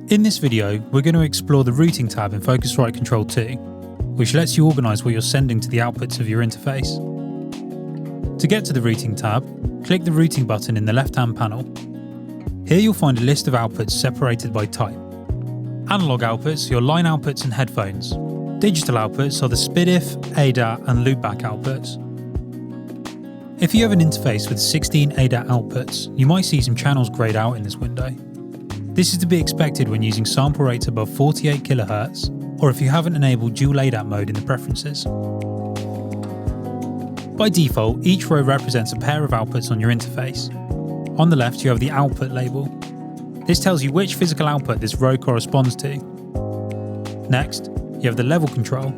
In this video, we're going to explore the routing tab in Focusrite Control 2, which lets you organise what you're sending to the outputs of your interface. To get to the routing tab, click the routing button in the left-hand panel. Here you'll find a list of outputs separated by type. Analog outputs are your line outputs and headphones. Digital outputs are the SPDIF, ADAT and loopback outputs. If you have an interface with 16 ADAT outputs, you might see some channels grayed out in this window. This is to be expected when using sample rates above 48 kHz, or if you haven't enabled dual ADAT mode in the preferences. By default, each row represents a pair of outputs on your interface. On the left, you have the output label. This tells you which physical output this row corresponds to. Next, you have the level control.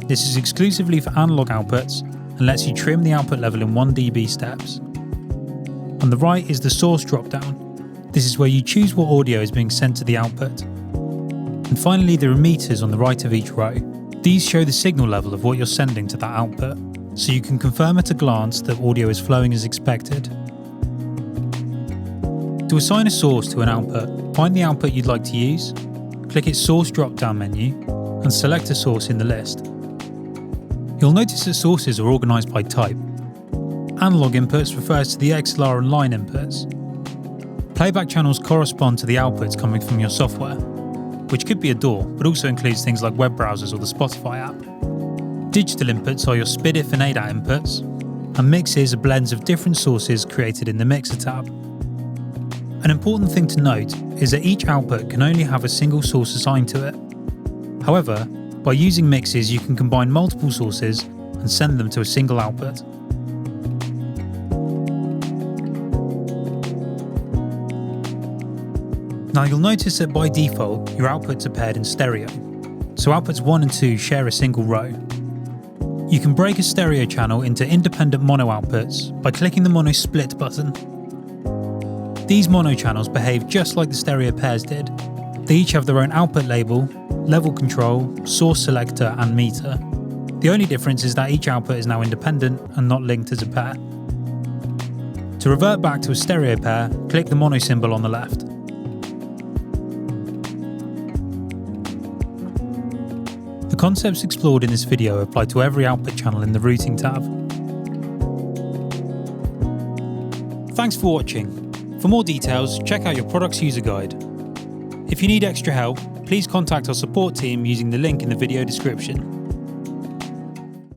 This is exclusively for analog outputs and lets you trim the output level in 1 dB steps. On the right is the source dropdown. This is where you choose what audio is being sent to the output. And finally, there are meters on the right of each row. These show the signal level of what you're sending to that output, so you can confirm at a glance that audio is flowing as expected. To assign a source to an output, find the output you'd like to use, click its source drop-down menu, and select a source in the list. You'll notice that sources are organised by type. Analog inputs refers to the XLR and line inputs. Playback channels correspond to the outputs coming from your software, which could be a DAW, but also includes things like web browsers or the Spotify app. Digital inputs are your SPDIF and ADAT inputs, and mixes are blends of different sources created in the Mixer tab. An important thing to note is that each output can only have a single source assigned to it. However, by using mixes, you can combine multiple sources and send them to a single output. Now you'll notice that by default, your outputs are paired in stereo, so outputs 1 and 2 share a single row. You can break a stereo channel into independent mono outputs by clicking the mono split button. These mono channels behave just like the stereo pairs did. They each have their own output label, level control, source selector and meter. The only difference is that each output is now independent and not linked as a pair. To revert back to a stereo pair, click the mono symbol on the left. The concepts explored in this video apply to every output channel in the routing tab. Thanks for watching. For more details, check out your product's user guide. If you need extra help, please contact our support team using the link in the video description.